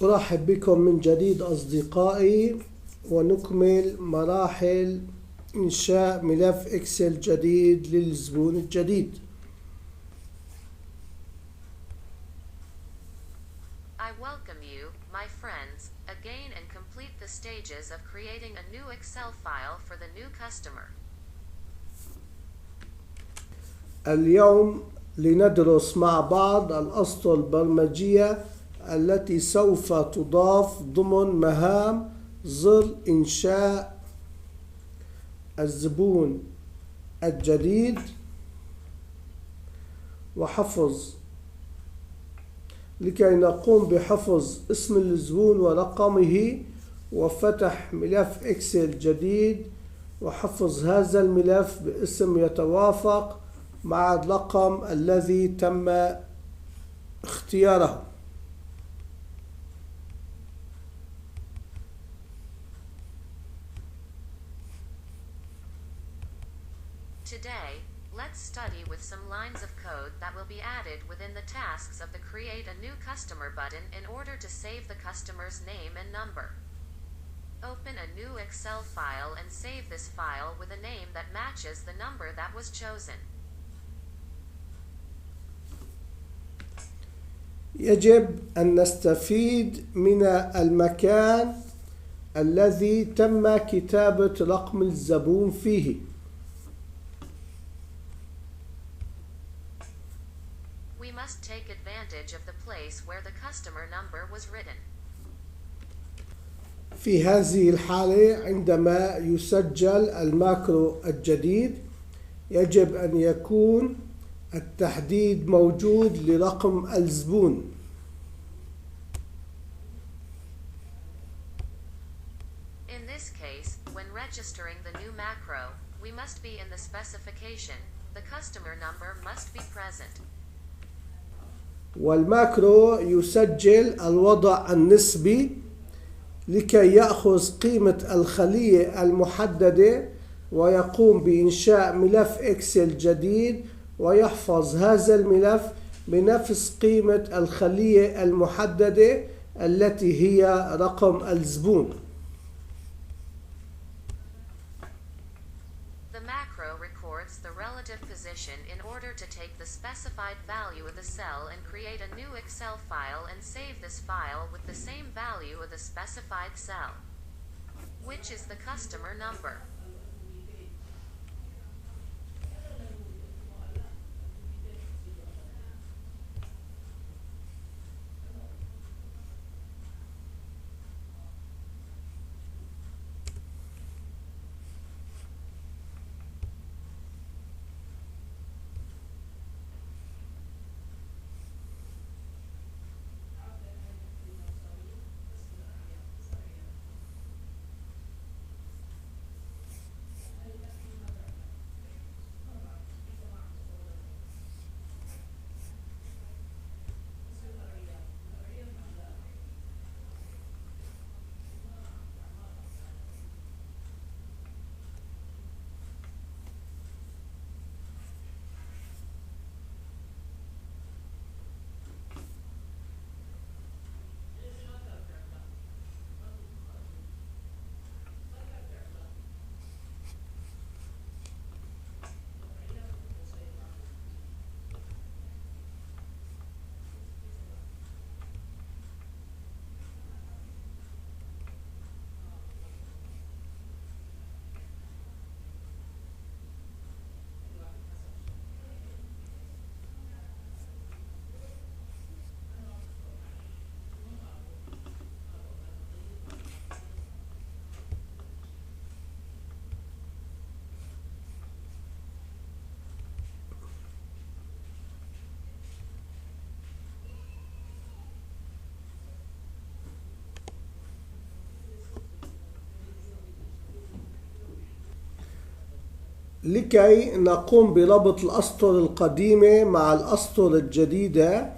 أرحب بكم من جديد أصدقائي، ونكمل مراحل إنشاء ملف إكسل جديد للزبون الجديد. I welcome you, my friends, again and complete the stages of creating a new Excel file for the new customer. اليوم لندرس مع بعض الأسطر البرمجية التي سوف تضاف ضمن مهام ظل إنشاء الزبون الجديد وحفظ لكي نقوم بحفظ اسم الزبون ورقمه وفتح ملف إكسل جديد وحفظ هذا الملف باسم يتوافق مع الرقم الذي تم اختياره. Today, let's study with some lines of code that will be added within the tasks of the Create a New Customer button in order to save the customer's name and number. Open a new Excel file and save this file with a name that matches the number that was chosen. يجب أن نستفيد من المكان الذي تم كتابة رقم الزبون فيه. We must take advantage of the place where the customer number was written. في هذه الحالة عندما يسجل الماكرو الجديد يجب أن يكون التحديد موجود لرقم الزبون. In this case, when registering the new macro, we must be in the specification. The customer number must be present. والماكرو يسجل الوضع النسبي لكي يأخذ قيمة الخلية المحددة ويقوم بإنشاء ملف إكسل جديد ويحفظ هذا الملف بنفس قيمة الخلية المحددة التي هي رقم الزبون. The macro records the relative position in order to take the specified value of the cell and create a new Excel file and save this file with the same value of the specified cell, which is the customer number. لكي نقوم بربط الأسطر القديمة مع الأسطر الجديدة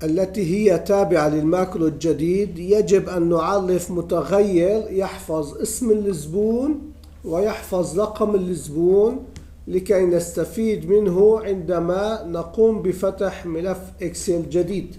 التي هي تابعة للماكرو الجديد يجب أن نعرف متغير يحفظ اسم الزبون ويحفظ رقم الزبون لكي نستفيد منه عندما نقوم بفتح ملف إكسل جديد.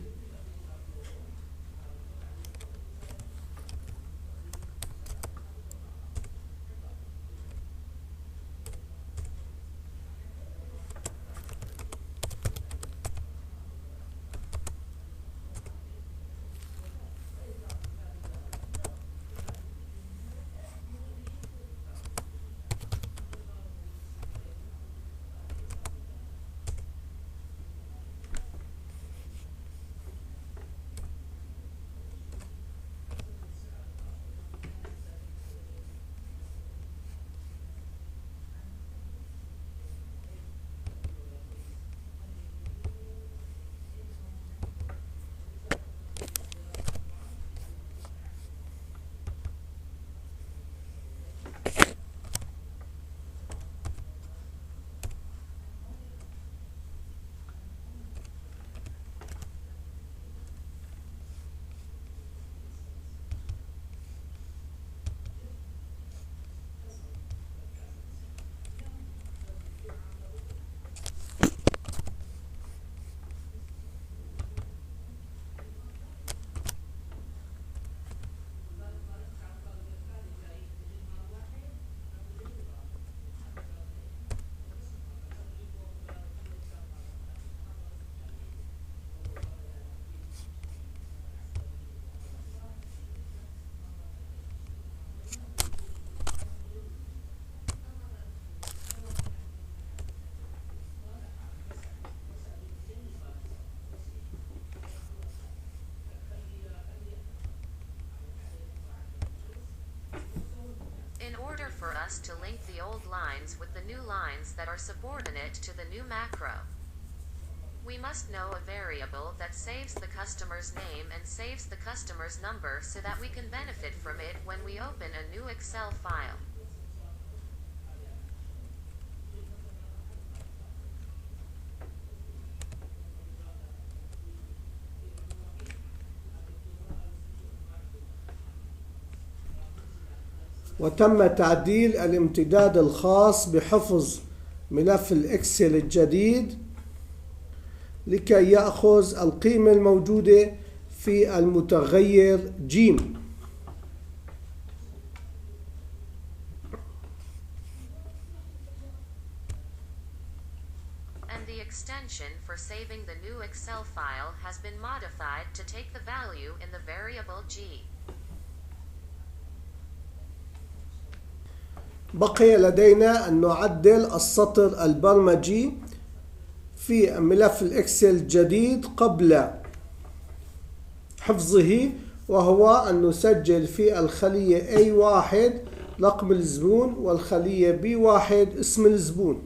for us to link the old lines with the new lines that are subordinate to the new macro. We must know a variable that saves the customer's name and saves the customer's number so that we can benefit from it when we open a new Excel file. وتم تعديل الامتداد الخاص بحفظ ملف الإكسل الجديد لكي يأخذ القيمة الموجودة في المتغير جيم. And the extension for saving the new Excel file has been modified to take the value in the variable G. بقي لدينا أن نعدل السطر البرمجي في ملف الإكسل الجديد قبل حفظه، وهو أن نسجل في الخلية A1 رقم الزبون والخلية B1 اسم الزبون.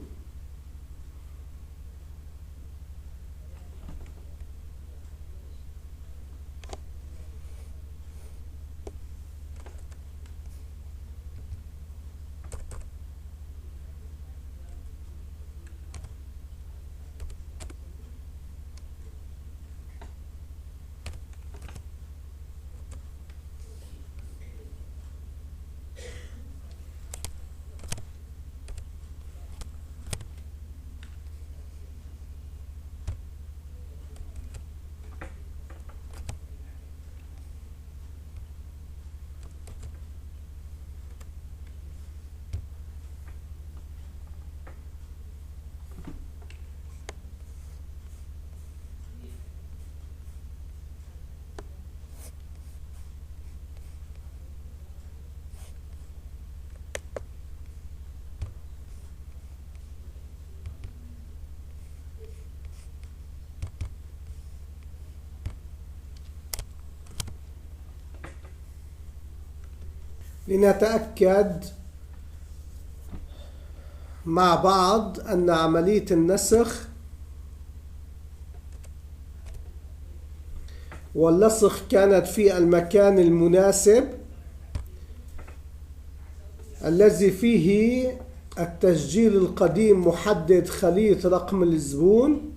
لنتأكد مع بعض أن عملية النسخ واللصق كانت في المكان المناسب الذي فيه التسجيل القديم محدد خلية رقم الزبون،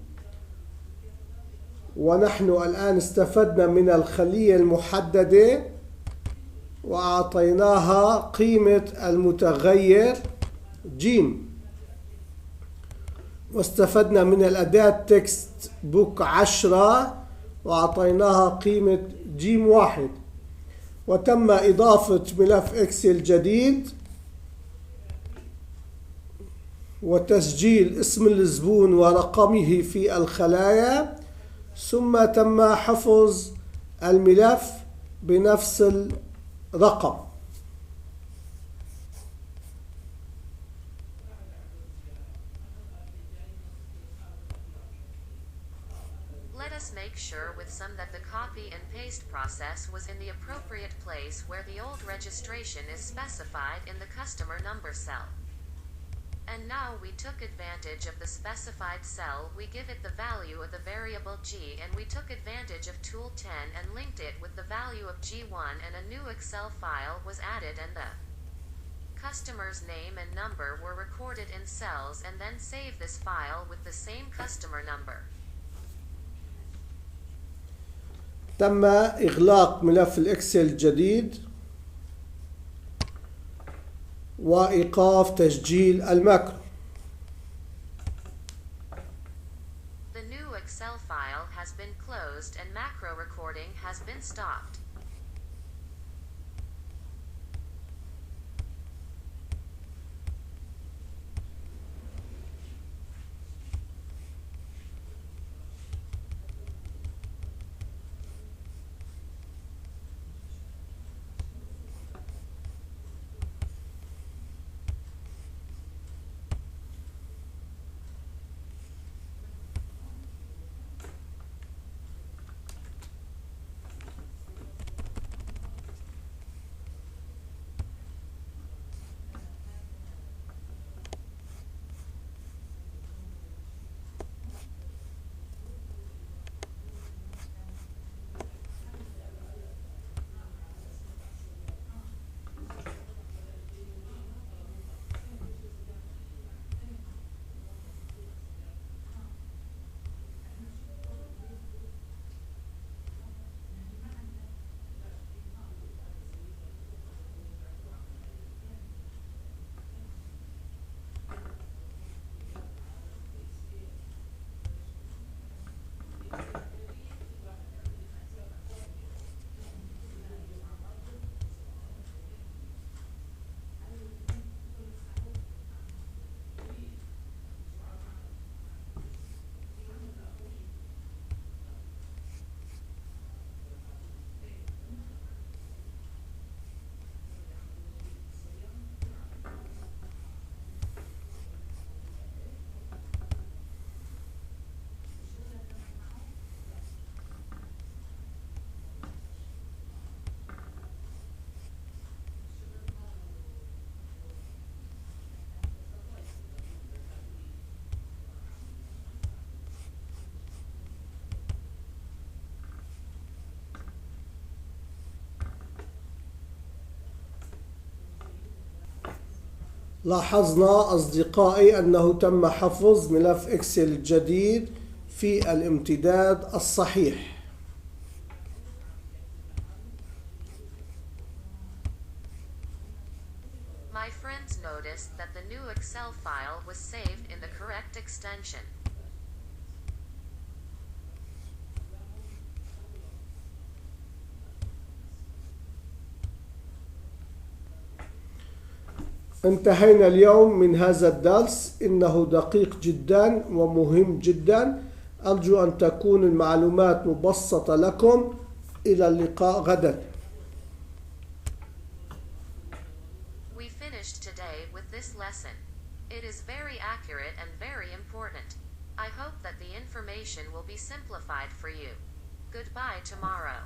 ونحن الآن استفدنا من الخلية المحددة وأعطيناها قيمة المتغير جيم، واستفدنا من الأداة تكست بوك 10 وأعطيناها قيمة جيم 1. وتم إضافة ملف إكسل جديد وتسجيل اسم الزبون ورقمه في الخلايا، ثم تم حفظ الملف بنفس الرقم. Let us make sure with some that the copy and paste process was in the appropriate place where the old registration is specified in the customer number cell. And now we took advantage of the specified cell, we give it the value of the variable G, and we took advantage of tool 10 and linked it with the value of G1, and a new Excel file was added and the customer's name and number were recorded in cells, and then save this file with the same customer number. تم إغلاق ملف الإكسل الجديد وإيقاف تسجيل الماكرو. The new Excel file has been closed and macro recording has been stopped. لاحظنا أصدقائي أنه تم حفظ ملف إكسل الجديد في الامتداد الصحيح. My friends noticed that the new Excel file was saved in the correct extension. انتهينا اليوم من هذا الدرس، إنه دقيق جدا ومهم جدا. أرجو أن تكون المعلومات مبسطة لكم. إلى اللقاء غدا. We finished today with this lesson. It is very accurate and very important. I hope that the information will be simplified for you. Goodbye tomorrow.